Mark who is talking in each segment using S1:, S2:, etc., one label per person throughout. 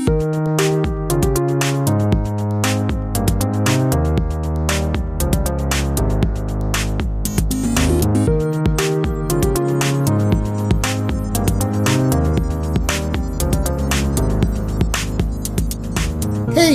S1: Hey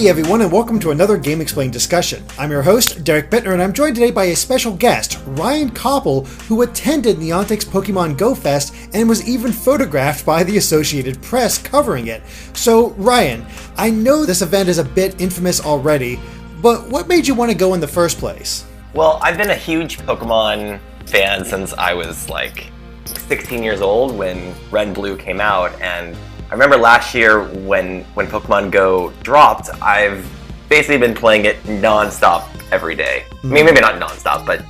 S1: everyone, and welcome to another Game Explained discussion. I'm your host, Derek Bittner, and I'm joined today by a special guest, Ryan Copple, who attended Niantic's Pokemon Go Fest and was even photographed by the Associated Press covering it. So, Ryan, I know this event is a bit infamous already, but what made you want to go in the first place?
S2: Well, I've been a huge Pokemon fan since I was like 16 years old when Red and Blue came out, and I remember last year when Pokemon Go dropped, I've basically been playing it non-stop every day. I mean, maybe not non-stop, but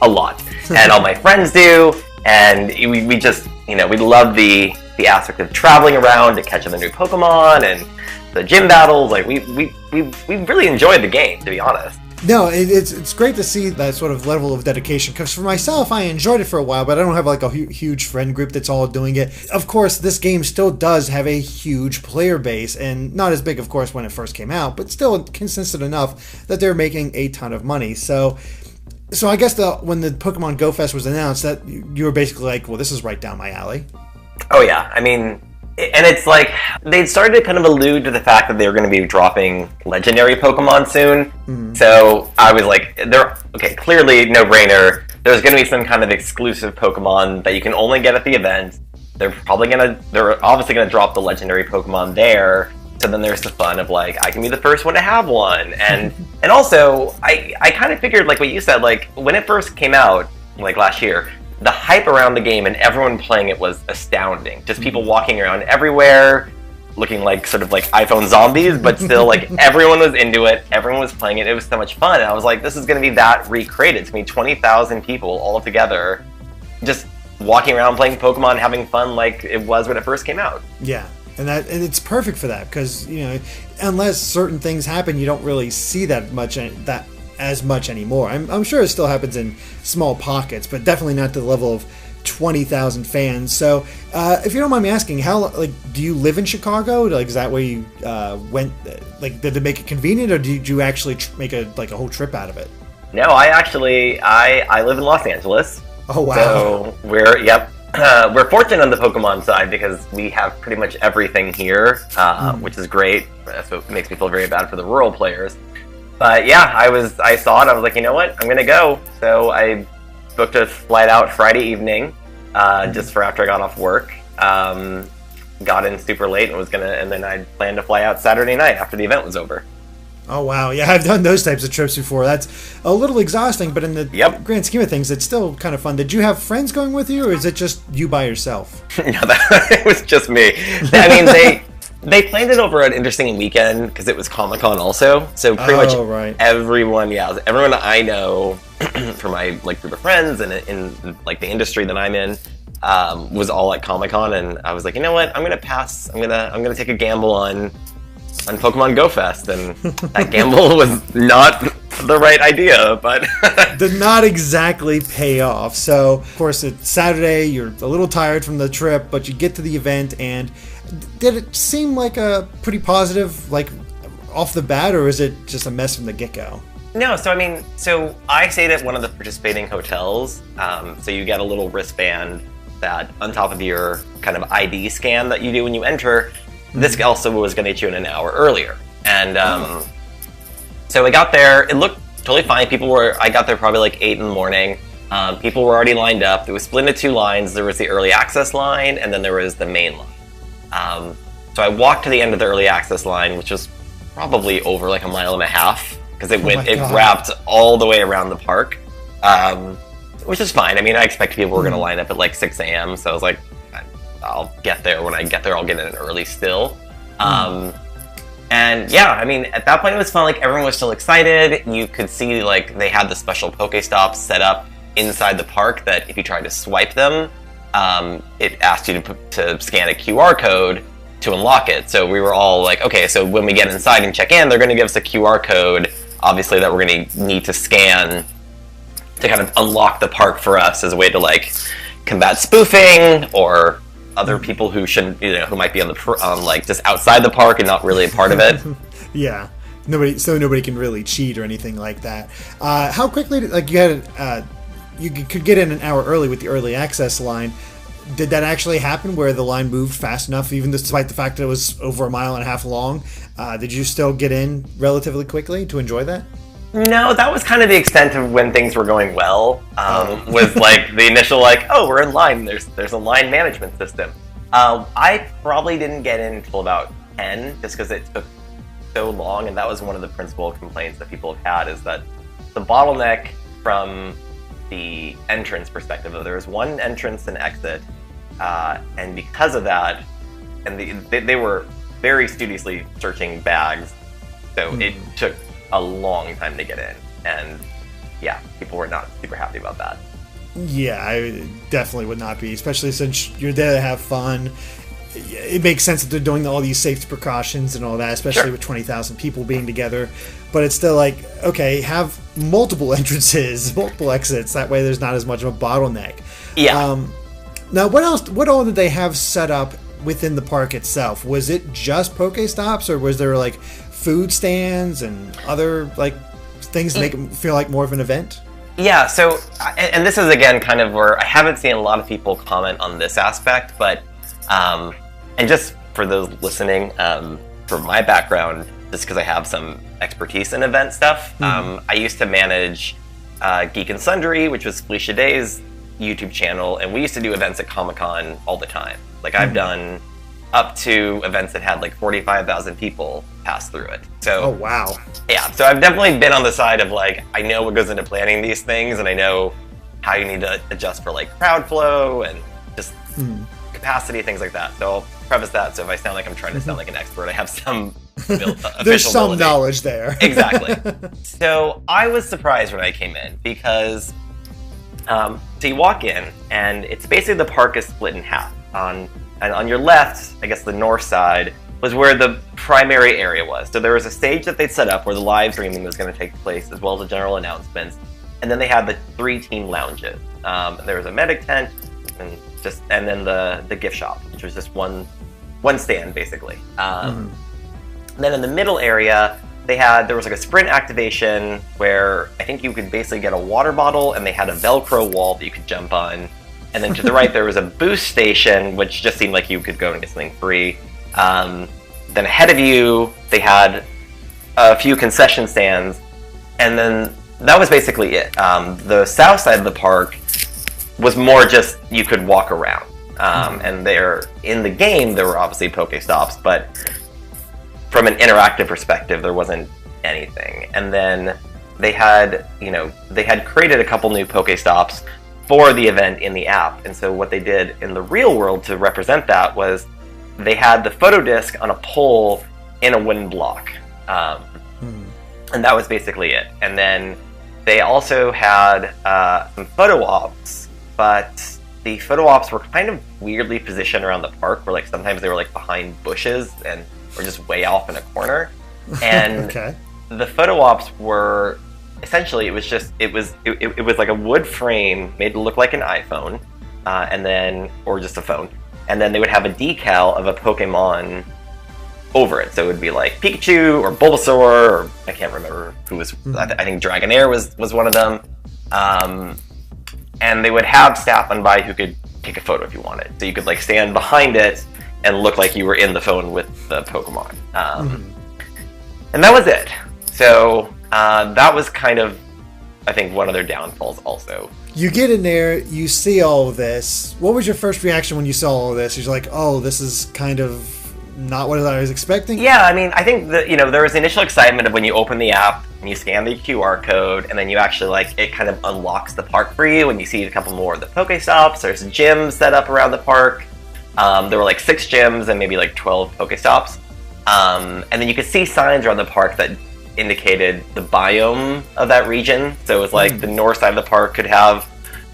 S2: a lot. And all my friends do, and we just, we love the aspect of traveling around to catch other new Pokemon and the gym battles. Like, we really enjoyed the game, to be honest.
S1: No, it's great to see that sort of level of dedication, because for myself, I enjoyed it for a while, but I don't have like a huge friend group that's all doing it. Of course, this game still does have a huge player base, and not as big, of course, when it first came out, but still consistent enough that they're making a ton of money. So I guess when the Pokemon Go Fest was announced, that you were basically like, well, this is right down my alley.
S2: Oh yeah, I mean, and it's like, they'd started to kind of allude to the fact that they were going to be dropping legendary Pokemon soon. Mm-hmm. So I was like, clearly no-brainer. There's going to be some kind of exclusive Pokemon that you can only get at the event. They're obviously going to drop the legendary Pokemon there. So then there's the fun of like, I can be the first one to have one. And also, I kind of figured, like what you said, like when it first came out, like last year, the hype around the game and everyone playing it was astounding. Just people walking around everywhere, looking like sort of like iPhone zombies, but still like everyone was into it, everyone was playing it, it was so much fun. And I was like, this is going to be that recreated. It's going to be 20,000 people all together, just walking around playing Pokemon, having fun like it was when it first came out.
S1: Yeah. And it's perfect for that, because, unless certain things happen, you don't really see that as much anymore. I'm sure it still happens in small pockets, but definitely not to the level of 20,000 fans. So, if you don't mind me asking, do you live in Chicago? Like, is that where you went? Like, did they make it convenient, or did you actually make a whole trip out of it?
S2: No, I live in Los Angeles.
S1: Oh wow!
S2: So we're fortunate on the Pokemon side because we have pretty much everything here, which is great. So it makes me feel very bad for the rural players. But yeah, I saw it, I was like, you know what, I'm gonna go. So I booked a flight out Friday evening, just for after I got off work. Got in super late and then I planned to fly out Saturday night after the event was over.
S1: Oh wow, yeah, I've done those types of trips before. That's a little exhausting, but in the grand scheme of things, it's still kind of fun. Did you have friends going with you, or is it just you by yourself?
S2: No, it was just me. I mean, They planned it over an interesting weekend because it was Comic-Con also. So pretty much everyone I know from my group of friends and in like the industry that I'm in was all at Comic-Con, and I was like, you know what, I'm gonna pass. I'm gonna take a gamble on Pokemon Go Fest, and that gamble was not the right idea, but
S1: did not exactly pay off. So of course it's Saturday, you're a little tired from the trip, but you get to the event, and did it seem like a pretty positive, like, off the bat, or is it just a mess from the get-go?
S2: No, so I stayed at one of the participating hotels, so you get a little wristband that, on top of your kind of ID scan that you do when you enter, this also was going to get you in an hour earlier. And so I got there, it looked totally fine. I got there probably like 8 in the morning. People were already lined up. It was split into 2 lines. There was the early access line, and then there was the main line. So I walked to the end of the early access line, which was probably over like a mile and a half, because it wrapped all the way around the park, which is fine. I mean, I expected people were going to line up at like 6 a.m., so I was like, I'll get there. When I get there, I'll get in early still. And yeah, I mean, at that point it was fun. Like, everyone was still excited. You could see like they had the special Pokestops set up inside the park that if you tried to swipe them, it asked you to scan a QR code to unlock it. So we were all like, okay, so when we get inside and check in, they're going to give us a QR code, obviously, that we're going to need to scan to kind of unlock the park for us as a way to like combat spoofing or other people who shouldn't, who might be on like just outside the park and not really a part of it.
S1: Yeah, nobody can really cheat or anything like that. How quickly, like you had, you could get in an hour early with the early access line. Did that actually happen where the line moved fast enough, even despite the fact that it was over a mile and a half long? Did you still get in relatively quickly to enjoy that?
S2: No, that was kind of the extent of when things were going well. Was like the initial we're in line. There's a line management system. I probably didn't get in until about 10, just because it took so long, and that was one of the principal complaints that people have had, is that the bottleneck from the entrance perspective. There was one entrance and exit, and because of that, and they were very studiously searching bags, so it took a long time to get in, and yeah, people were not super happy about that.
S1: Yeah, I definitely would not be, especially since you're there to have fun. It makes sense that they're doing all these safety precautions and all that, especially with 20,000 people being together. But it's still like, okay, have multiple entrances, multiple exits. That way there's not as much of a bottleneck.
S2: Yeah.
S1: Now, what all did they have set up within the park itself? Was it just Pokestops, or was there like food stands and other like things to make it feel like more of an event?
S2: Yeah, so, and this is again kind of where I haven't seen a lot of people comment on this aspect, but and just for those listening, for my background, just because I have some expertise in event stuff, I used to manage Geek and Sundry, which was Felicia Day's YouTube channel, and we used to do events at Comic-Con all the time. Like I've done up to events that had like 45,000 people pass through it. So,
S1: oh wow.
S2: Yeah, so I've definitely been on the side of like, I know what goes into planning these things, and I know how you need to adjust for like crowd flow and just capacity, things like that. So I'll preface that, so if I sound like I'm trying to sound like an expert, I have some
S1: there's some
S2: ability.
S1: Knowledge there.
S2: Exactly. So I was surprised when I came in, because so you walk in, and it's basically the park is split in half. And on your left, I guess the north side, was where the primary area was. So there was a stage that they'd set up where the live streaming was going to take place, as well as the general announcements. And then they had the 3 team lounges. There was a medic tent, and then the gift shop, which was just one stand basically. Then in the middle area, there was like a sprint activation where I think you could basically get a water bottle, and they had a Velcro wall that you could jump on. And then to the right, there was a boost station, which just seemed like you could go and get something free. Then ahead of you, they had a few concession stands, and then that was basically it. The south side of the park was more just you could walk around. And in the game, there were obviously Pokestops, but from an interactive perspective, there wasn't anything. And then they had created a couple new Pokestops for the event in the app. And so what they did in the real world to represent that was they had the photo disc on a pole in a wooden block. And that was basically it. And then they also had some photo ops, but the photo ops were kind of weirdly positioned around the park, where like sometimes they were like behind bushes and or just way off in a corner. And the photo ops were essentially, it was like a wood frame made to look like an iPhone, or just a phone, and then they would have a decal of a Pokemon over it. So it would be like Pikachu or Bulbasaur, or I can't remember who was. I think Dragonair was one of them. And they would have staff on by who could take a photo if you wanted. So you could like stand behind it and look like you were in the phone with the Pokemon. And that was it. So that was kind of, I think, one of their downfalls also.
S1: You get in there, you see all of this. What was your first reaction when you saw all of this? You're like, oh, this is kind of not what I was expecting?
S2: Yeah, I mean, I think that, there was initial excitement of when you open the app and you scan the QR code, and then you actually, it kind of unlocks the park for you, and you see a couple more of the Pokestops. There's gyms set up around the park. There were 6 gyms and maybe 12 Pokestops. And then you could see signs around the park that indicated the biome of that region. So it was the north side of the park could have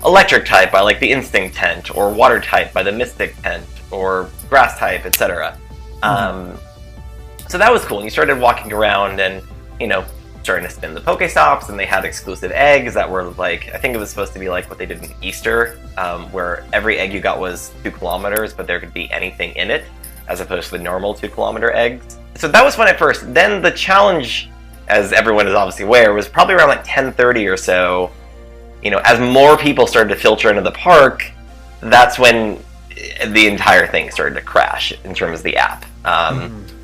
S2: electric type by the Instinct tent, or water type by the Mystic tent, or grass type, etc. So that was cool. And you started walking around, and starting to spin the Pokestops, and they had exclusive eggs that were like, I think it was supposed to be like what they did in Easter, where every egg you got was 2 kilometers, but there could be anything in it, as opposed to the normal 2-kilometer eggs. So that was fun at first. Then the challenge, as everyone is obviously aware, was probably around like 10:30 or so. You know, as more people started to filter into the park, that's when the entire thing started to crash in terms of the app.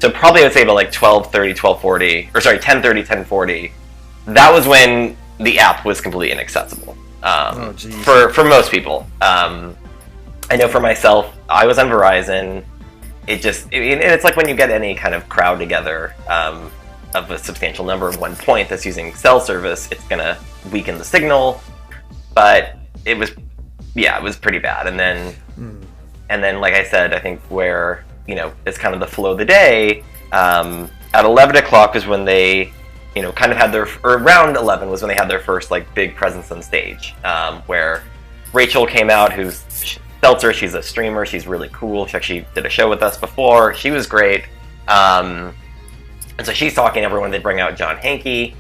S2: So probably I would say about like 12:30, 12:40, or sorry, 10:30, 10:40. That was when the app was completely inaccessible for most people. I know for myself, I was on Verizon. It's like when you get any kind of crowd together of a substantial number of one point that's using cell service, it's gonna weaken the signal. But it was pretty bad. And then, like I said, I think where, you know, it's kind of the flow of the day, at 11 o'clock is when they, you know, kind of had or around 11 was when they had their first, like, big presence on stage, where Rachel came out, who's Seltzer, she's a streamer, she's really cool, she actually did a show with us before, she was great, and so she's talking to everyone, they bring out John Hankey,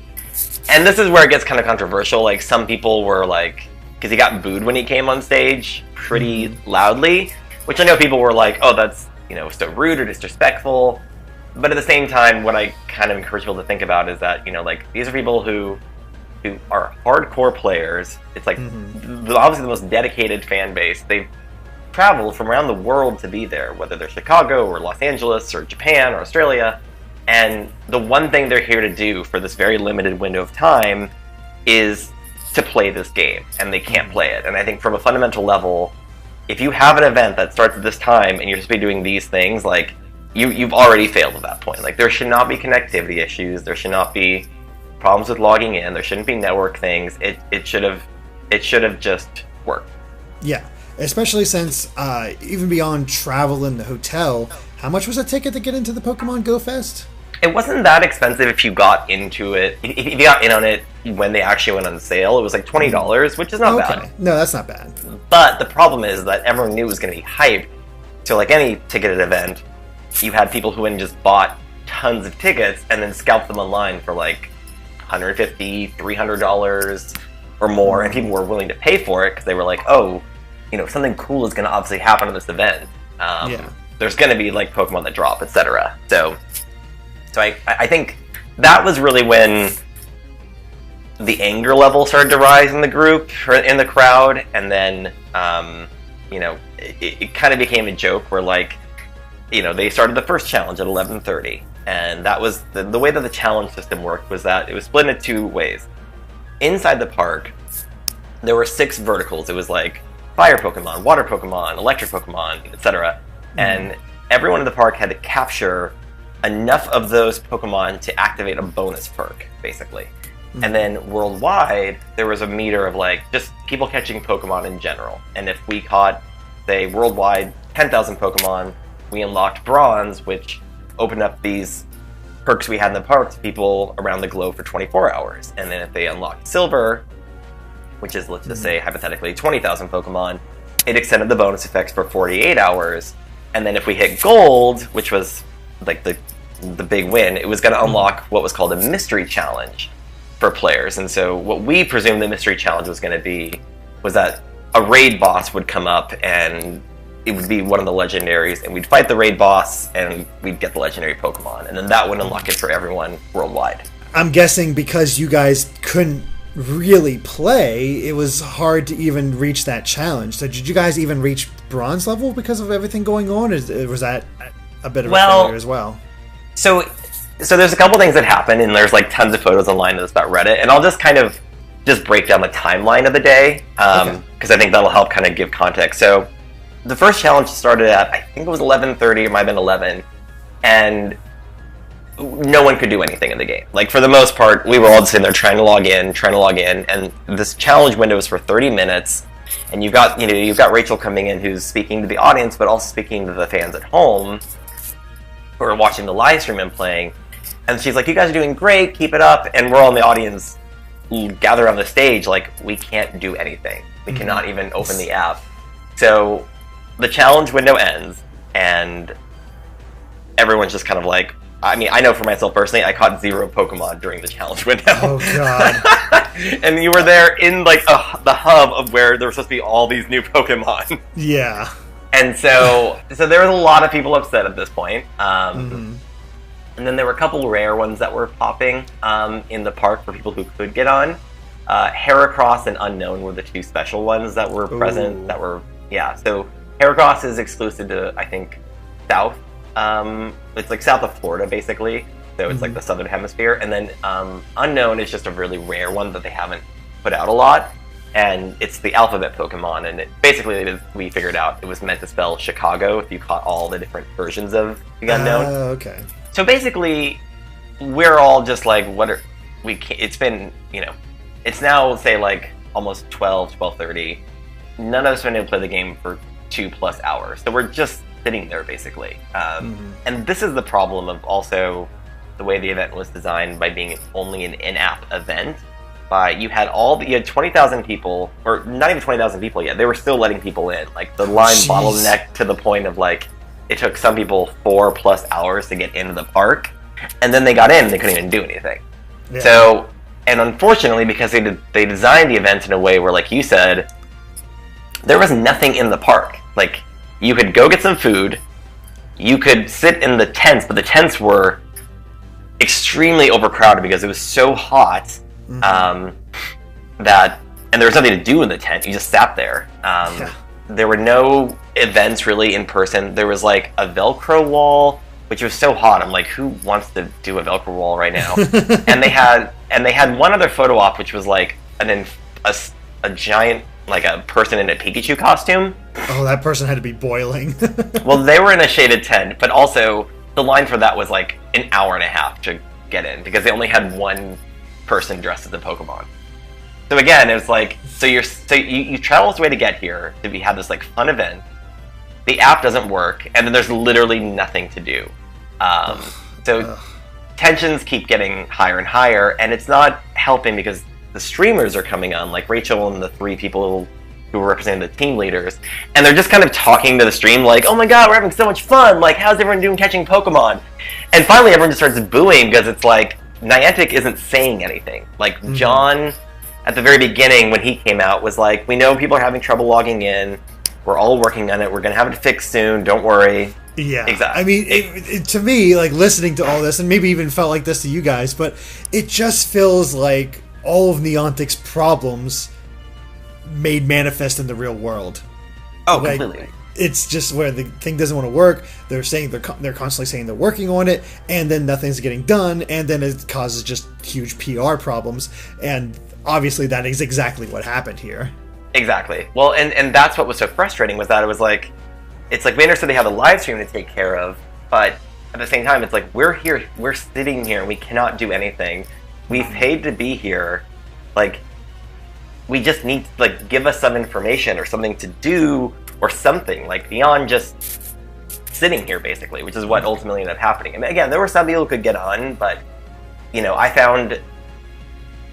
S2: and this is where it gets kind of controversial, like, some people were like, because he got booed when he came on stage pretty loudly, which I know people were like, oh, that's, you know, so rude or disrespectful. But at the same time, what I kind of encourage people to think about is that, you know, like, these are people who are hardcore players. It's like, obviously the most dedicated fan base. They've traveled from around the world to be there, whether they're Chicago or Los Angeles or Japan or Australia. And the one thing they're here to do for this very limited window of time is to play this game, and they can't play it. And I think from a fundamental level, if you have an event that starts at this time and you're supposed to be doing these things, like, you've already failed at that point. Like, there should not be connectivity issues, there should not be problems with logging in, there shouldn't be network things. It should have just worked.
S1: Yeah, especially since even beyond travel and the hotel, how much was a ticket to get into the Pokemon Go Fest?
S2: It wasn't that expensive if you got into it. If you got in on it when they actually went on sale, it was like $20, which is not bad.
S1: No, that's not bad.
S2: But the problem is that everyone knew it was going to be hyped. So like any ticketed event, you had people who went and just bought tons of tickets and then scalped them online for like $150, $300 or more, and people were willing to pay for it because they were like, oh, you know, something cool is going to obviously happen at this event. There's going to be like Pokemon that drop, etc. So I think that was really when the anger level started to rise in the group, or in the crowd, and then, you know, it kind of became a joke where, like, you know, they started the first challenge at 11:30, and that was, the way that the challenge system worked was that it was split into 2 ways. Inside the park, there were 6 verticals. It was like fire Pokemon, water Pokemon, electric Pokemon, etc. And everyone in the park had to capture enough of those Pokemon to activate a bonus perk, basically. And then worldwide, there was a meter of like just people catching Pokemon in general. And if we caught, say, worldwide 10,000 Pokemon, we unlocked Bronze, which opened up these perks we had in the park to people around the globe for 24 hours. And then if they unlocked Silver, which is, let's just say, hypothetically, 20,000 Pokemon, it extended the bonus effects for 48 hours. And then if we hit Gold, which was like the big win, it was going to unlock what was called a mystery challenge for players. And so what we presumed the mystery challenge was going to be was that a raid boss would come up and it would be one of the legendaries, and we'd fight the raid boss and we'd get the legendary Pokemon, and then that would unlock it for everyone worldwide. I'm
S1: guessing because you guys couldn't really play, it was hard to even reach that challenge. So did you guys even reach Bronze level because of everything going on, or was that a bit of a failure as well?
S2: So there's a couple things that happen, and there's like tons of photos online that's about Reddit, and I'll just kind of break down the timeline of the day, because I think that'll help kind of give context. So the first challenge started at, I think it was 11:30, it might have been 11, and no one could do anything in the game. Like, for the most part, we were all sitting there trying to log in, and this challenge window is for 30 minutes, and you've got Rachel coming in who's speaking to the audience, but also speaking to the fans at home who are watching the live stream and playing, and she's like, you guys are doing great, keep it up, and we're all in the audience gather on the stage like, we can't do anything. We cannot even open the app. So the challenge window ends, and everyone's just kind of like, I mean, I know for myself personally, I caught 0 Pokemon during the challenge window.
S1: Oh god.
S2: And you were there in like the hub of where there were supposed to be all these new Pokemon.
S1: Yeah.
S2: And so there was a lot of people upset at this point. And then there were a couple rare ones that were popping in the park for people who could get on. Heracross and Unknown were the 2 special ones that were present. That were So Heracross is exclusive to, I think, South. It's like south of Florida, basically. So it's like the southern hemisphere. And then Unknown is just a really rare one that they haven't put out a lot. And it's the alphabet Pokemon. And basically, we figured out it was meant to spell Chicago if you caught all the different versions of the Unknown.
S1: Okay.
S2: So basically, we're all just like, it's been, it's now, say, like, almost 12:30. None of us have been able to play the game for 2+ hours. So we're just sitting there, basically. And this is the problem of also the way the event was designed by being only an in-app event. You had 20,000 people, or not even 20,000 people yet. They were still letting people in. Like, the line bottlenecked to the point of, like, it took some people 4+ hours to get into the park. And then they got in and they couldn't even do anything. Yeah. So, and unfortunately, because they designed the event in a way where, like you said, there was nothing in the park. Like, you could go get some food, you could sit in the tents, but the tents were extremely overcrowded because it was so hot that, and there was nothing to do in the tent, you just sat there. There were no events really in person. There was like a Velcro wall, which was so hot. I'm like, who wants to do a Velcro wall right now? and they had one other photo op, which was like a giant, like a person in a Pikachu costume.
S1: Oh, that person had to be boiling.
S2: Well, they were in a shaded tent, but also the line for that was like an hour and a half to get in because they only had one person dressed as a Pokemon. So again, it was like, you travel this way to get here to have this like fun event. The app doesn't work, and then there's literally nothing to do. Tensions keep getting higher and higher, and it's not helping because the streamers are coming on, like Rachel and the 3 people who were representing the team leaders, and they're just kind of talking to the stream like, oh my god, we're having so much fun, like, how's everyone doing catching Pokemon? And finally everyone just starts booing because it's like, Niantic isn't saying anything. Like, John, at the very beginning when he came out, was like, we know people are having trouble logging in, we're all working on it, we're going to have it fixed soon, don't worry.
S1: Yeah,
S2: exactly.
S1: I mean, to me, like, listening to all this, and maybe even felt like this to you guys, but it just feels like all of Niantic's problems made manifest in the real world.
S2: Oh,
S1: like,
S2: completely.
S1: It's just where the thing doesn't want to work. They're saying they're constantly saying they're working on it, and then nothing's getting done, and then it causes just huge PR problems. And obviously, that is exactly what happened here.
S2: Exactly. Well, and that's what was so frustrating was that it's like we understood they have a live stream to take care of, but at the same time, it's like we're here, we're sitting here, and we cannot do anything. We've paid to be here, like. We just need to, like, give us some information or something to do or something, like, beyond just sitting here, basically, which is what ultimately ended up happening. And again, there were some people who could get on, but, I found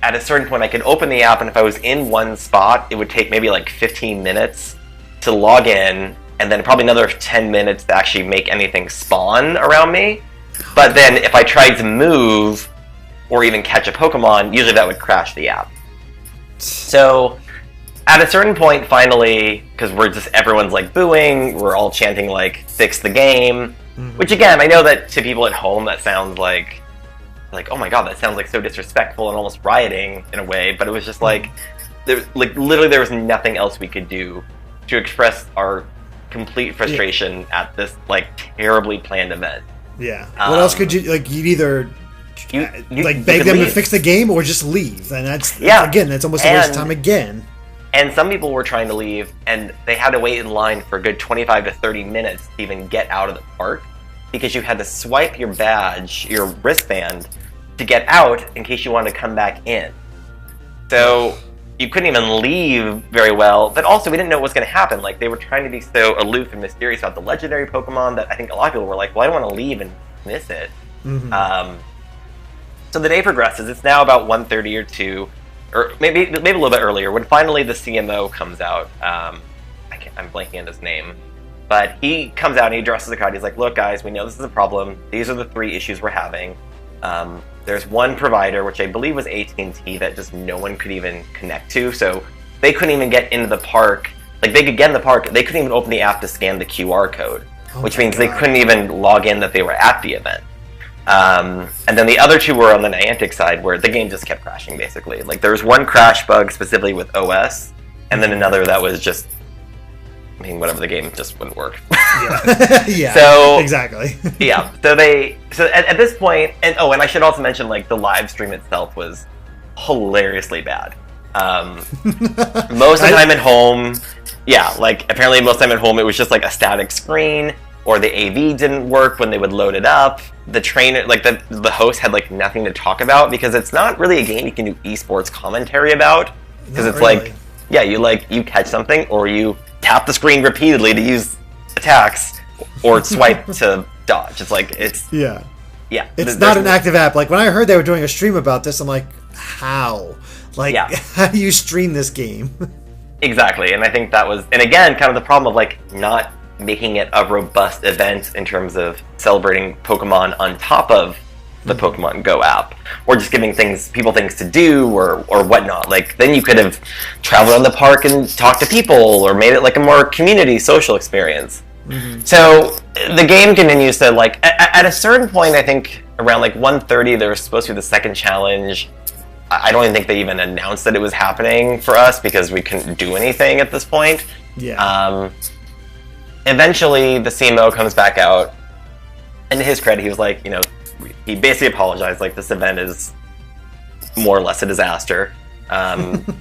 S2: at a certain point I could open the app, and if I was in one spot, it would take maybe, like, 15 minutes to log in, and then probably another 10 minutes to actually make anything spawn around me. But then if I tried to move or even catch a Pokemon, usually that would crash the app. So, at a certain point, finally, because everyone's like booing, we're all chanting like, fix the game, which again, I know that to people at home that sounds like, oh my god, that sounds like so disrespectful and almost rioting in a way, but it was just like, literally there was nothing else we could do to express our complete frustration at this, like, terribly planned event.
S1: Yeah. What else could you, like, you'd either... beg them to fix the game or just leave, and that's almost a waste of time again.
S2: And some people were trying to leave, and they had to wait in line for a good 25 to 30 minutes to even get out of the park, because you had to swipe your badge, your wristband, to get out in case you wanted to come back in. So you couldn't even leave very well, but also we didn't know what was going to happen. Like, they were trying to be so aloof and mysterious about the legendary Pokemon that I think a lot of people were like, well, I don't want to leave and miss it. So the day progresses. It's now about 1:30 or 2, or maybe a little bit earlier, when finally the CMO comes out. I'm blanking on his name. But he comes out and he addresses the crowd. He's like, look, guys, we know this is a problem. These are the 3 issues we're having. There's one provider, which I believe was AT&T, that just no one could even connect to. So they couldn't even get into the park. Like, they could get in the park. They couldn't even open the app to scan the QR code, which means they couldn't even log in that they were at the event. And then the other 2 were on the Niantic side, where the game just kept crashing, basically. Like, there was one crash bug specifically with OS, and then another that was just, I mean, whatever, the game just wouldn't work.
S1: Yeah. Yeah.
S2: So
S1: exactly.
S2: Yeah. So at this point, and I should also mention, like, the live stream itself was hilariously bad. Most of the time at home, apparently most of the time at home it was just like a static screen, or the AV didn't work when they would load it up. The trainer, like the host, had like nothing to talk about, because it's not really a game you can do esports commentary about, because it's really. You catch something, or you tap the screen repeatedly to use attacks, or swipe to dodge. It's like it's
S1: It's not an active app. Like, when I heard they were doing a stream about this, I'm like, how? Like, how do you stream this game?
S2: Exactly, and I think that was, and again, kind of the problem of like not making it a robust event in terms of celebrating Pokemon on top of the Pokemon Go app, or just giving people things to do, or whatnot. Like, then you could have traveled around the park and talked to people, or made it like a more community social experience. Mm-hmm. So the game continues to, like, at a certain point, I think around like 1:30, there was supposed to be the second challenge. I don't even think they even announced that it was happening for us, because we couldn't do anything at this point.
S1: Yeah.
S2: Eventually, the CMO comes back out, and to his credit, he was like, he basically apologized, like, this event is more or less a disaster.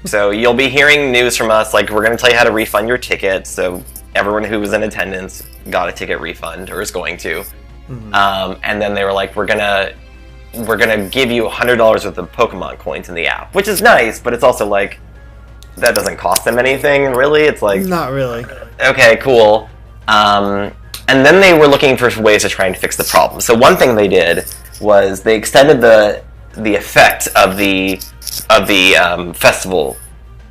S2: So you'll be hearing news from us, like, we're going to tell you how to refund your ticket. So everyone who was in attendance got a ticket refund, or is going to. Mm-hmm. And then they were like, we're gonna give you $100 worth of Pokemon coins in the app, which is nice, but it's also like, that doesn't cost them anything, really. It's like,
S1: not really.
S2: Okay, cool. And then they were looking for ways to try and fix the problem. So one thing they did was they extended the effect of the festival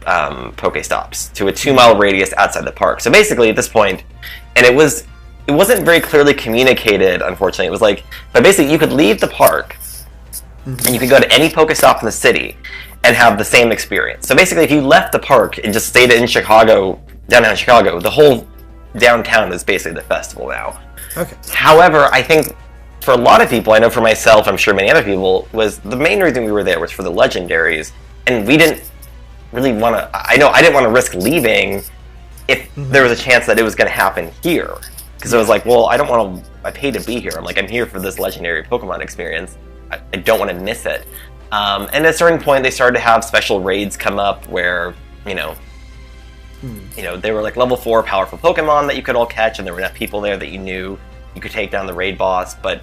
S2: Pokestops to a 2-mile radius outside the park. So basically, at this point, and it wasn't very clearly communicated, unfortunately. It was like, but basically, you could leave the park, and you could go to any Pokestop in the city and have the same experience. So basically, if you left the park and just stayed in Chicago, downtown Chicago, the whole downtown is basically the festival now.
S1: Okay.
S2: However, I think for a lot of people, I know for myself, I'm sure many other people, was the main reason we were there was for the legendaries, and we didn't really want to. I didn't want to risk leaving if there was a chance that it was going to happen here, because I was like, well, I don't want to. I paid to be here. I'm here for this legendary Pokemon experience. I don't want to miss it. And at a certain point, they started to have special raids come up where they were like level 4 powerful Pokemon that you could all catch, and there were enough people there that you knew you could take down the raid boss. But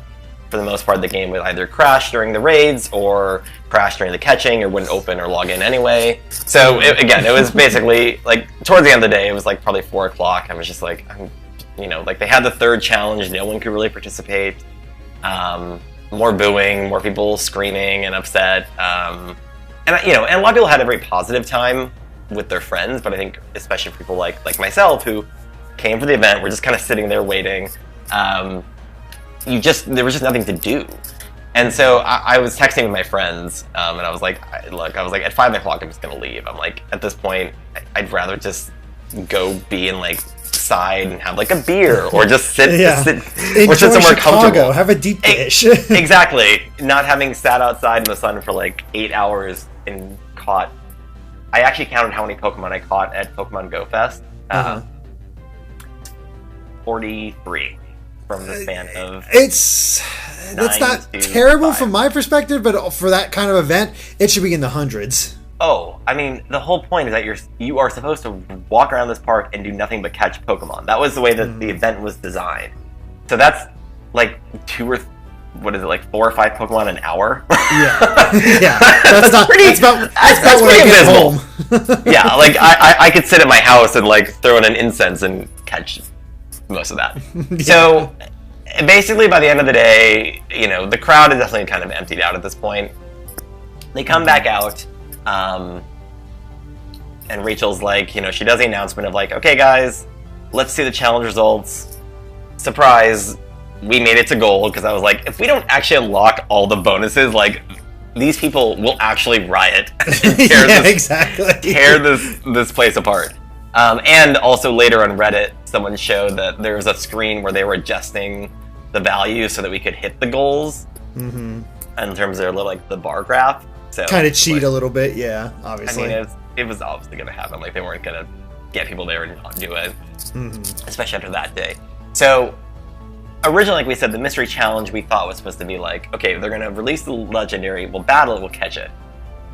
S2: for the most part, the game would either crash during the raids, or crash during the catching, or wouldn't open or log in anyway. So it was basically like towards the end of the day, it was like probably 4 o'clock. I was just like, like they had the third challenge, no one could really participate. More booing, more people screaming and upset, and a lot of people had a very positive time with their friends, but I think especially for people like myself who came for the event, we're just kind of sitting there waiting. There was just nothing to do, and so I was texting with my friends, and I was like, at 5 o'clock I'm just gonna leave. I'm like, at this point, I'd rather just go be in like side and have like a beer, or just sit or sit somewhere comfortable.
S1: Have a deep dish.
S2: Exactly. Not having sat outside in the sun for like 8 hours and caught. I actually counted how many Pokemon I caught at Pokemon Go Fest. 43 from the span of.
S1: That's not terrible
S2: 5.
S1: from my perspective, but for that kind of event, it should be in the hundreds.
S2: Oh, I mean, the whole point is that you are supposed to walk around this park and do nothing but catch Pokemon. That was the way that the event was designed. So that's like 4 or 5 Pokemon an hour?
S1: Yeah. That's pretty
S2: abysmal. Yeah, like I could sit at my house and like throw in an incense and catch most of that. So basically, by the end of the day, the crowd is definitely kind of emptied out at this point. They come back out. And Rachel's like, she does the announcement of like, okay guys, let's see the challenge results. Surprise, we made it to gold, because I was like, if we don't actually unlock all the bonuses, like, these people will actually riot and tear this place apart. And also later on Reddit, someone showed that there was a screen where they were adjusting the value so that we could hit the goals in terms of like the bar graph. So
S1: kind of cheat a little bit, yeah. Obviously,
S2: I mean, it was obviously going to happen. Like, they weren't going to get people there and not do it, especially after that day. So originally, like we said, the mystery challenge we thought was supposed to be like, okay, they're going to release the legendary, we'll battle it, we'll catch it.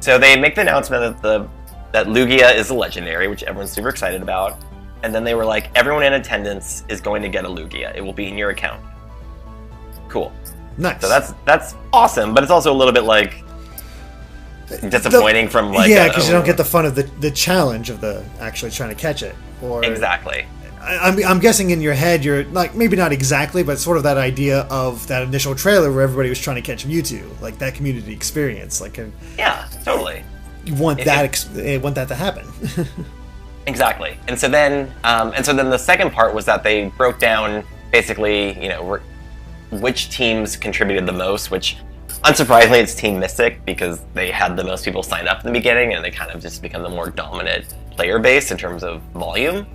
S2: So they make the announcement that Lugia is a legendary, which everyone's super excited about. And then they were like, everyone in attendance is going to get a Lugia. It will be in your account. Cool.
S1: Nice.
S2: So that's awesome, but it's also a little bit like disappointing from like...
S1: Yeah, because you don't get the fun of the challenge of the actually trying to catch it. Or
S2: exactly.
S1: I'm guessing in your head you're like, maybe not exactly, but sort of that idea of that initial trailer where everybody was trying to catch Mewtwo, like that community experience. Like,
S2: yeah, totally.
S1: You want that to happen.
S2: Exactly. And so then the second part was that they broke down basically, which teams contributed the most, which unsurprisingly it's Team Mystic, because they had the most people sign up in the beginning and they kind of just become the more dominant player base in terms of volume.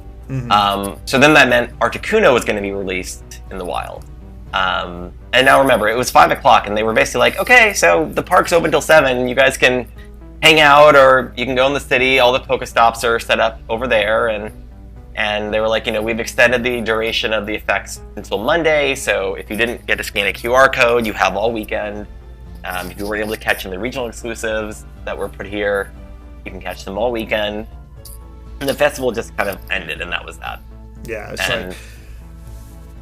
S2: So then that meant Articuno was going to be released in the wild. And now remember, it was 5 o'clock and they were basically like, okay, so the park's open till 7, you guys can hang out or you can go in the city, all the Pokestops are set up over there, and they were like, we've extended the duration of the effects until Monday, so if you didn't get to scan a QR code, you have all weekend. If you weren't able to catch in the regional exclusives that were put here, you can catch them all weekend. And the festival just kind of ended, and that was that.
S1: Yeah,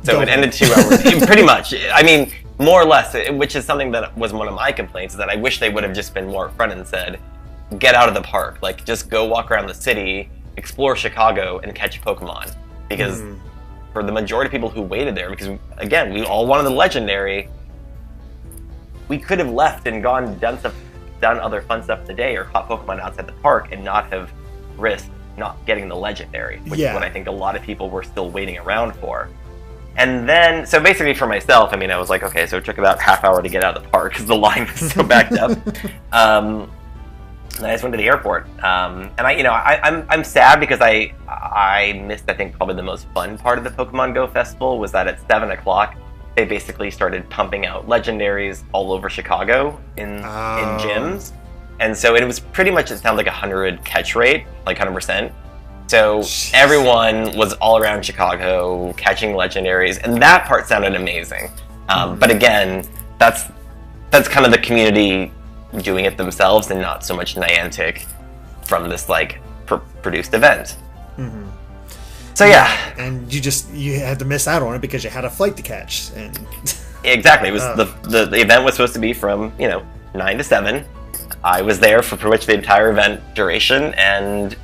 S2: so it ended 2 hours, pretty much. I mean, more or less, which is something that was one of my complaints, is that I wish they would have just been more upfront and said, get out of the park. Like, just go walk around the city, explore Chicago, and catch Pokemon. Because for the majority of people who waited there, because, again, we all wanted the legendary, we could have left and done other fun stuff today, or caught Pokemon outside the park and not have risked not getting the legendary, which is what I think a lot of people were still waiting around for. And then, so basically for myself, I mean, I was like, okay, so it took about half hour to get out of the park because the line was so backed up. And I just went to the airport. And I'm sad because I missed, I think, probably the most fun part of the Pokemon Go Festival was that at 7 o'clock, they basically started pumping out legendaries all over Chicago in gyms. And so it was pretty much, it sounded like 100 catch rate, like 100%. So everyone was all around Chicago catching legendaries, and that part sounded amazing. But again, that's kind of the community doing it themselves, and not so much Niantic from this like produced event. So yeah,
S1: and you had to miss out on it because you had a flight to catch, and
S2: exactly, it was the event was supposed to be from 9 to 7. I was there for pretty much the entire event duration, and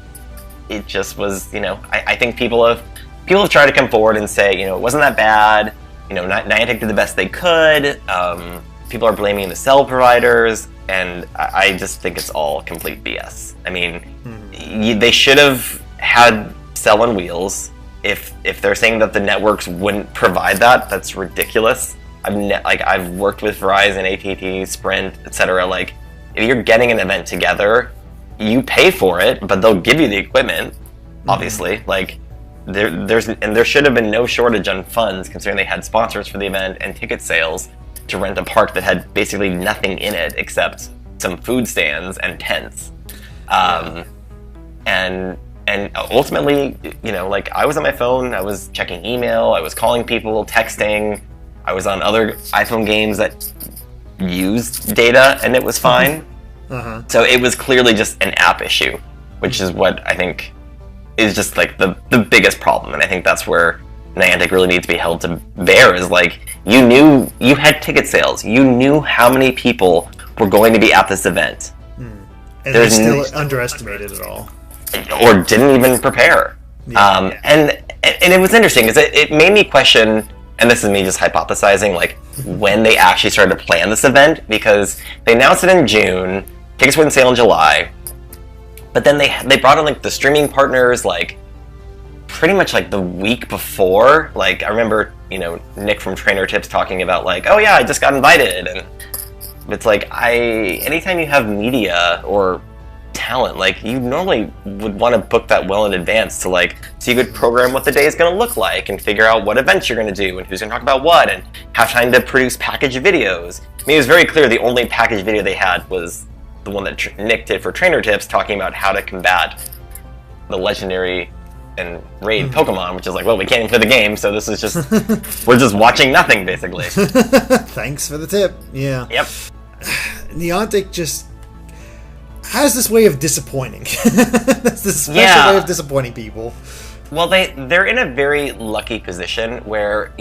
S2: it just was, I think people have tried to come forward and say, it wasn't that bad. Niantic did the best they could. People are blaming the cell providers, and I just think it's all complete BS. I mean, they should have had cell on wheels. If they're saying that the networks wouldn't provide that, that's ridiculous. I've worked with Verizon, AT&T, Sprint, etc. Like, if you're getting an event together, you pay for it, but they'll give you the equipment, obviously. Like, there should have been no shortage on funds, considering they had sponsors for the event and ticket sales to rent a park that had basically nothing in it except some food stands and tents. And ultimately, like, I was on my phone, I was checking email, I was calling people, texting, I was on other iPhone games that used data, and it was fine. So it was clearly just an app issue, which is what I think is just like the biggest problem. And I think that's where Niantic really needs to be held to bear, is like, you knew you had ticket sales, you knew how many people were going to be at this event.
S1: And they still underestimated it all.
S2: Or didn't even prepare. And it was interesting because it made me question, and this is me just hypothesizing, like, when they actually started to plan this event, because they announced it in June, tickets went on sale in July, but then they brought in like the streaming partners like pretty much like the week before. Like, I remember, Nick from Trainer Tips talking about like, oh yeah, I just got invited, and it's like, anytime you have media or talent, like, you normally would want to book that well in advance to like, so you could program what the day is going to look like and figure out what events you're going to do and who's going to talk about what, and have time to produce packaged videos. I mean, it was very clear the only packaged video they had was the one that Nick did for Trainer Tips, talking about how to combat the legendary and raid Pokemon, which is like, well, we can't even play the game, so this is just, we're just watching nothing, basically.
S1: Thanks for the tip. Yeah.
S2: Yep.
S1: Niantic just has this way of disappointing. That's this special way of disappointing people.
S2: Well, they're in a very lucky position where,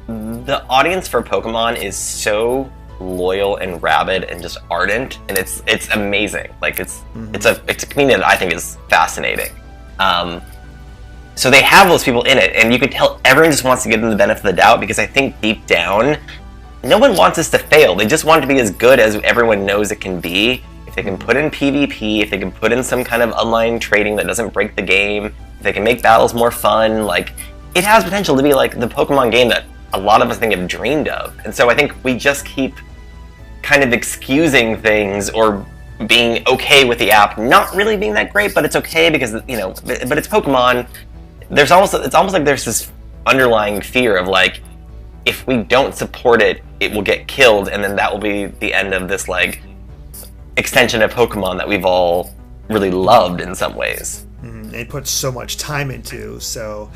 S2: the audience for Pokemon is so loyal and rabid and just ardent, and it's amazing. Like, it's a community that I think is fascinating. So they have those people in it, and you can tell everyone just wants to give them the benefit of the doubt, because I think deep down, no one wants us to fail. They just want it to be as good as everyone knows it can be. If they can put in PvP, if they can put in some kind of online trading that doesn't break the game, if they can make battles more fun, like, it has potential to be like the Pokemon game that a lot of us think have dreamed of. And so I think we just keep kind of excusing things or being okay with the app not really being that great, but it's okay because, but it's Pokemon. It's almost like there's this underlying fear of like, if we don't support it, it will get killed, and then that will be the end of this like extension of Pokemon that we've all really loved in some ways.
S1: They put so much time into, so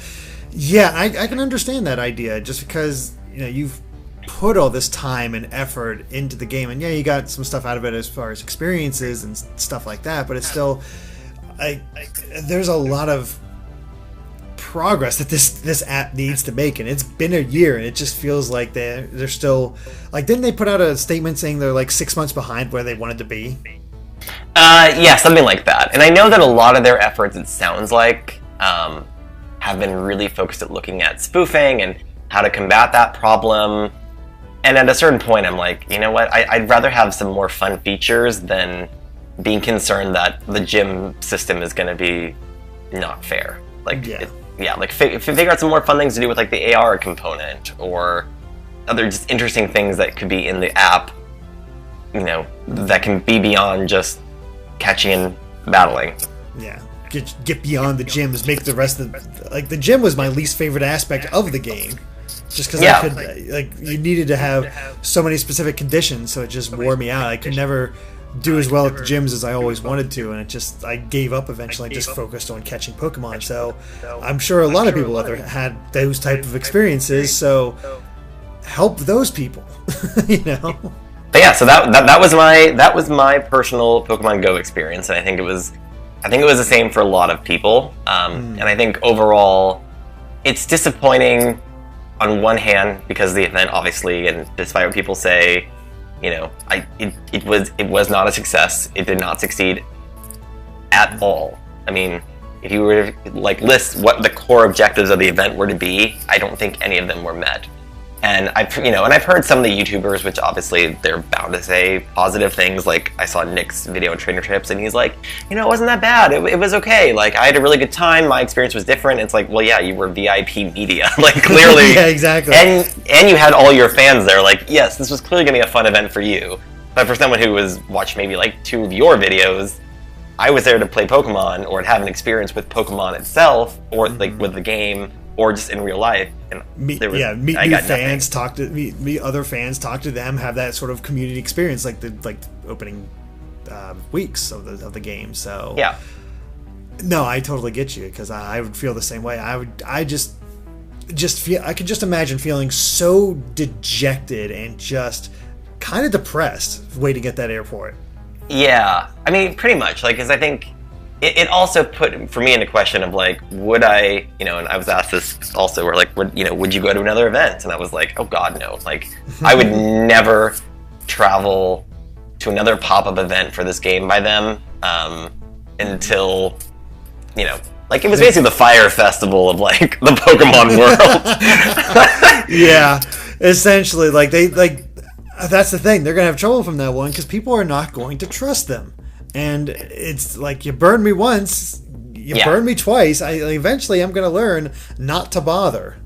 S1: yeah, I can understand that idea, just because you've put all this time and effort into the game, and yeah, you got some stuff out of it as far as experiences and stuff like that, but it's still there's a lot of progress that this app needs to make, and it's been a year, and it just feels like they're still like, didn't they put out a statement saying they're like 6 months behind where they wanted to be?
S2: Yeah, something like that. And I know that a lot of their efforts, it sounds like, have been really focused at looking at spoofing and how to combat that problem. And at a certain point, I'm like, you know what? I'd rather have some more fun features than being concerned that the gym system is going to be not fair. Like, figure out some more fun things to do with like the AR component or other just interesting things that could be in the app, that can be beyond just catching and battling.
S1: Yeah. Get beyond the gyms, make the rest of the gym was my least favorite aspect of the game. Just because I could, you needed to have so many specific conditions, so it just wore me out. I could never do as well at the gyms as I always wanted to, and I gave up eventually and just focused on catching Pokemon. So I'm sure a lot of people out there had those type of experiences, so help those people,
S2: But yeah, so that was my personal Pokemon Go experience, and I think it was the same for a lot of people. And I think overall, it's disappointing on one hand because the event, obviously, and despite what people say, it was not a success. It did not succeed at all. I mean, if you were to list what the core objectives of the event were to be, I don't think any of them were met. And I've heard some of the YouTubers, which obviously they're bound to say positive things. Like, I saw Nick's video on Trainer Tips, and he's like, it wasn't that bad. It was okay. Like, I had a really good time. My experience was different. It's like, well, yeah, you were VIP media. Like, clearly.
S1: Yeah, exactly.
S2: And you had all your fans there. Like, yes, this was clearly going to be a fun event for you. But for someone who was watching maybe like 2 of your videos, I was there to play Pokemon or have an experience with Pokemon itself, or like with the game, or just in real life. And
S1: meet new fans, meet other fans, talk to them, have that sort of community experience, like the opening weeks of the game. So
S2: yeah,
S1: no, I totally get you, because I would feel the same way. I just feel, I could just imagine feeling so dejected and just kind of depressed waiting at that airport.
S2: Yeah, I mean, pretty much, because I think it also put for me into question of like, would I, and I was asked this also, where like, would you go to another event? And I was like, oh God, no. Like, I would never travel to another pop-up event for this game by them until, it was basically the Fire Festival of like the Pokemon world.
S1: Yeah, essentially, that's the thing. They're gonna have trouble from that one because people are not going to trust them. And it's like, you burned me once, you burned me twice. Eventually I'm going to learn not to bother.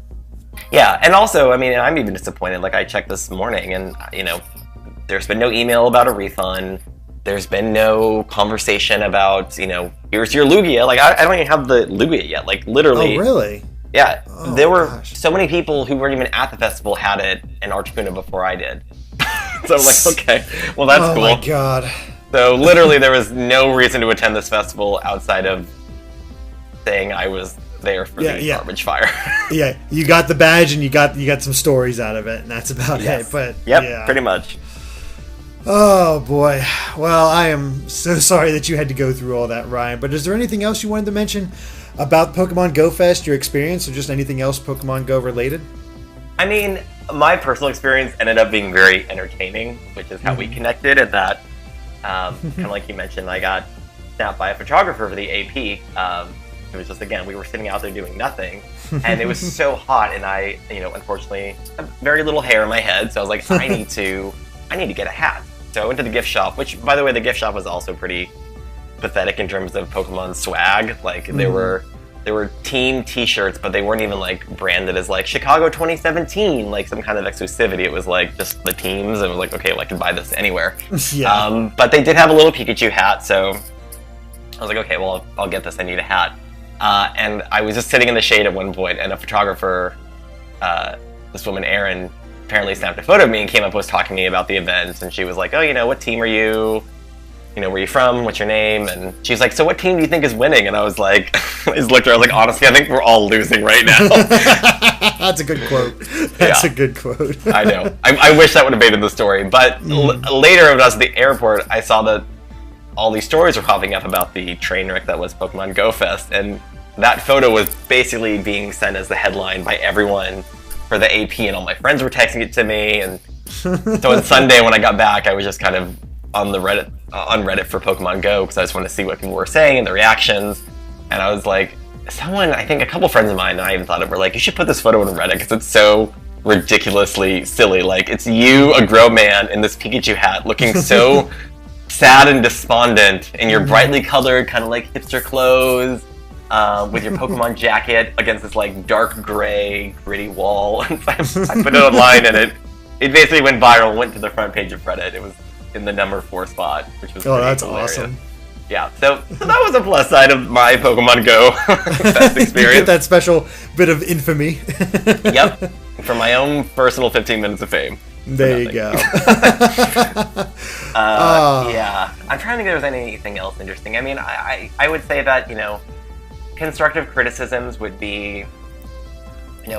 S2: Yeah, and also, I mean, I'm even disappointed. Like, I checked this morning, and, there's been no email about a refund. There's been no conversation about, here's your Lugia. Like, I don't even have the Lugia yet. Like, literally.
S1: Oh, really?
S2: Yeah.
S1: Oh,
S2: there were
S1: gosh.
S2: so many people who weren't even at the festival had it in Articuno before I did. So I'm like, okay, well, that's cool.
S1: Oh, my God.
S2: So, literally, there was no reason to attend this festival outside of saying I was there for the garbage fire.
S1: Yeah, you got the badge and you got some stories out of it, and that's about it. But
S2: pretty much.
S1: Oh boy. Well, I am so sorry that you had to go through all that, Ryan. But is there anything else you wanted to mention about Pokemon Go Fest, your experience, or just anything else Pokemon Go related?
S2: I mean, my personal experience ended up being very entertaining, which is how we connected. And that, kind of like you mentioned, I got snapped by a photographer for the AP. It was just, again, we were sitting out there doing nothing, and it was so hot, and I, unfortunately, have very little hair in my head, so I was like, I need to get a hat. So I went to the gift shop, which, by the way, the gift shop was also pretty pathetic in terms of Pokemon swag. Like, there were team T-shirts, but they weren't even, like, branded as, like, Chicago 2017, like, some kind of exclusivity. It was, like, just the teams, and it was like, okay, well, I can buy this anywhere. But they did have a little Pikachu hat, so I was like, okay, well, I'll get this. I need a hat. And I was just sitting in the shade at one point, and a photographer, this woman, Erin, apparently snapped a photo of me and came up and was talking to me about the event. And she was like, oh, what team are you? Where are you from? What's your name? And she's like, so what team do you think is winning? And I was like, I just looked at her, I was like, honestly, I think we're all losing right now.
S1: That's a good quote. That's a good quote.
S2: I know. I wish that would have made it the story. But later when I was at the airport, I saw that all these stories were popping up about the train wreck that was Pokemon Go Fest, and that photo was basically being sent as the headline by everyone for the AP, and all my friends were texting it to me, and so on Sunday when I got back, I was just kind of on Reddit for Pokemon Go, because I just wanted to see what people were saying and the reactions, and I was like, I think a couple friends of mine, and I even thought of, were like, you should put this photo on Reddit, because it's so ridiculously silly. Like, it's you, a grown man, in this Pikachu hat, looking so sad and despondent in your brightly colored kind of like hipster clothes, with your Pokemon jacket against this like dark gray gritty wall. I put it online, and it basically went viral, went to the front page of Reddit. It was in the number 4 spot, which was
S1: that's
S2: hilarious.
S1: Awesome.
S2: Yeah, so that was a plus side of my Pokemon Go best experience.
S1: You get that special bit of infamy.
S2: Yep, for my own personal 15 minutes of fame.
S1: There you go.
S2: Yeah, I'm trying to think if there's anything else interesting. I mean, I would say that, constructive criticisms would be,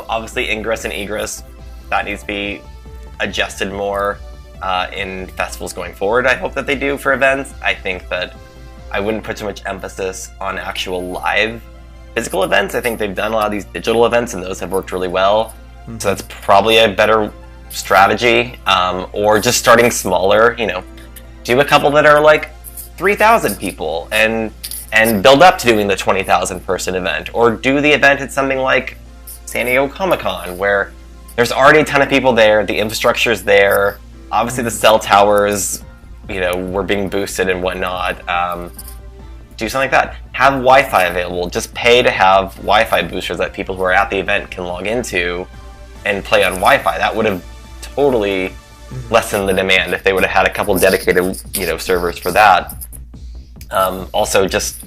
S2: obviously ingress and egress. That needs to be adjusted more in festivals going forward. I hope that they do for events. I think that I wouldn't put too much emphasis on actual live physical events. I think they've done a lot of these digital events, and those have worked really well. So that's probably a better strategy, or just starting smaller, do a couple that are like 3,000 people and build up to doing the 20,000 person event, or do the event at something like San Diego Comic-Con, where there's already a ton of people there, the infrastructure's there, obviously the cell towers, were being boosted and whatnot. Do something like that. Have Wi-Fi available. Just pay to have Wi-Fi boosters that people who are at the event can log into and play on Wi-Fi. That would have totally lessened the demand if they would have had a couple dedicated, servers for that. Also, just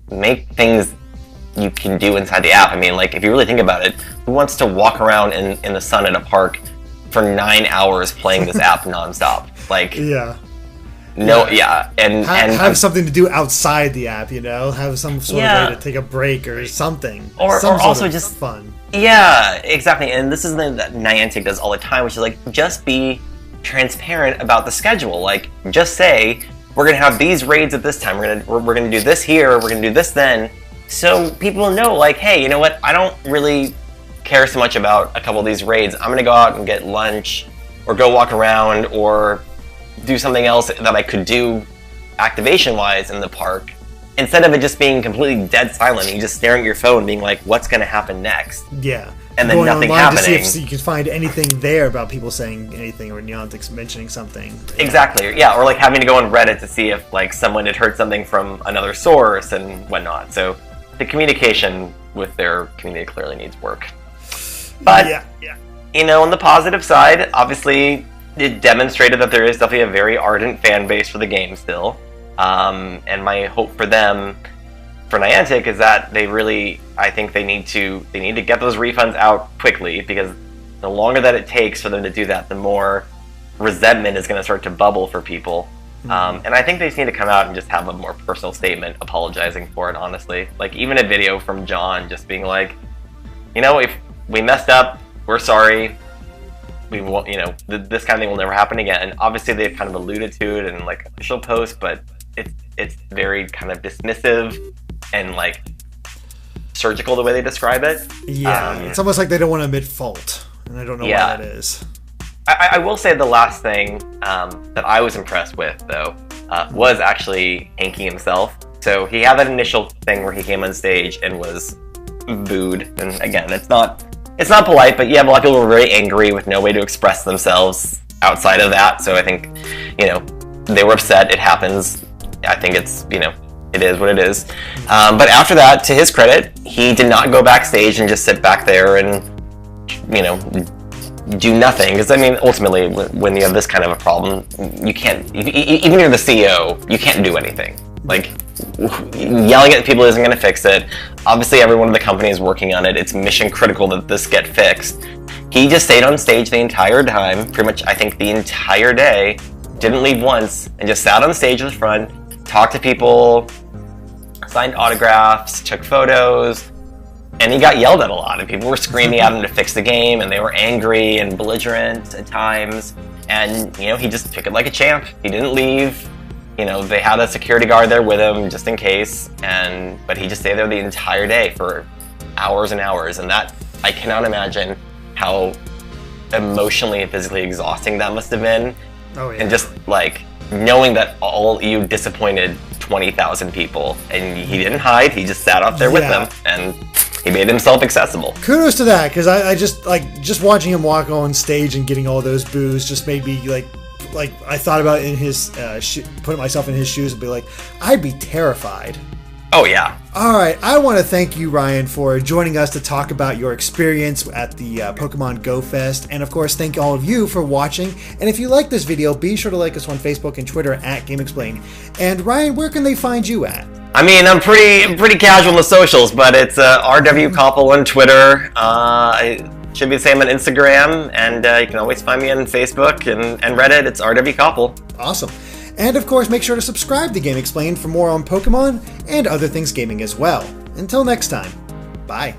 S2: make things you can do inside the app. I mean, like, if you really think about it, who wants to walk around in the sun at a park for 9 hours playing this app nonstop? Like, and
S1: have something to do outside the app. Have some sort of way to take a break or something,
S2: or also just
S1: fun.
S2: Yeah, exactly. And this is something that Niantic does all the time, which is like, just be transparent about the schedule. Like, just say, we're gonna have these raids at this time. We're gonna do this here. We're gonna do this then. So people know, like, hey, you know what? I don't really care so much about a couple of these raids. I'm gonna go out and get lunch, or go walk around, or do something else that I could do activation-wise in the park, instead of it just being completely dead silent and you just staring at your phone being like, what's going to happen next?
S1: Yeah.
S2: And then nothing happening.
S1: To see if you can find anything there about people saying anything, or Niantic's mentioning something.
S2: Exactly. Yeah, or like having to go on Reddit to see if like someone had heard something from another source and whatnot. So the communication with their community clearly needs work. But you know, on the positive side, obviously it demonstrated that there is definitely a very ardent fan base for the game still. And my hope for them, for Niantic, is that they really, I think they need to get those refunds out quickly, because the longer that it takes for them to do that, the more resentment is going to start to bubble for people. And I think they just need to come out and just have a more personal statement apologizing for it, honestly. Like, even a video from John just being like, you know, if we messed up, we're sorry. We won't, you know, this kind of thing will never happen again. And obviously they've kind of alluded to it in like official posts, but it's very kind of dismissive and like surgical the way they describe it.
S1: Yeah, it's almost like they don't want to admit fault, and I don't know why that is.
S2: I will say the last thing that I was impressed with, though, was actually Hanky himself. So he had that initial thing where he came on stage and was booed. And again, it's not polite, but yeah, a lot of people were very angry with no way to express themselves outside of that. So I think, you know, they were upset. It happens. I think it's, you know, it is what it is. But after that, to his credit, he did not go backstage and just sit back there and, you know, do nothing. Because, I mean, ultimately, when you have this kind of a problem, you can't, even if you're the CEO, you can't do anything. Like, yelling at people isn't going to fix it. Obviously, everyone in the company is working on it. It's mission critical that this get fixed. He just stayed on stage the entire time, pretty much, I think, the entire day, didn't leave once, and just sat on stage in the front, talked to people, signed autographs, took photos, and he got yelled at a lot, and people were screaming at him to fix the game, and they were angry and belligerent at times, and, you know, he just took it like a champ. He didn't leave. You know, they had a security guard there with him just in case, but he just stayed there the entire day for hours and hours, and that, I cannot imagine how emotionally and physically exhausting that must have been.
S1: Oh, yeah.
S2: And just, like, knowing that all you disappointed 20,000 people, and he didn't hide, he just sat up there with them, and he made himself accessible.
S1: Kudos to that, because I just watching him walk on stage and getting all those boos just made me, like I thought about in his, putting myself in his shoes and be like, I'd be terrified.
S2: Oh, yeah.
S1: All right, I want to thank you, Ryan, for joining us to talk about your experience at the Pokemon Go Fest. And, of course, thank all of you for watching. And if you like this video, be sure to like us on Facebook and Twitter at GameXplain. And, Ryan, where can they find you at?
S2: I mean, I'm pretty casual on the socials, but it's RW Copple on Twitter. It should be the same on Instagram. And you can always find me on Facebook and Reddit. It's RW Copple.
S1: Awesome. And of course, make sure to subscribe to Game Explained for more on Pokemon and other things gaming as well. Until next time, bye.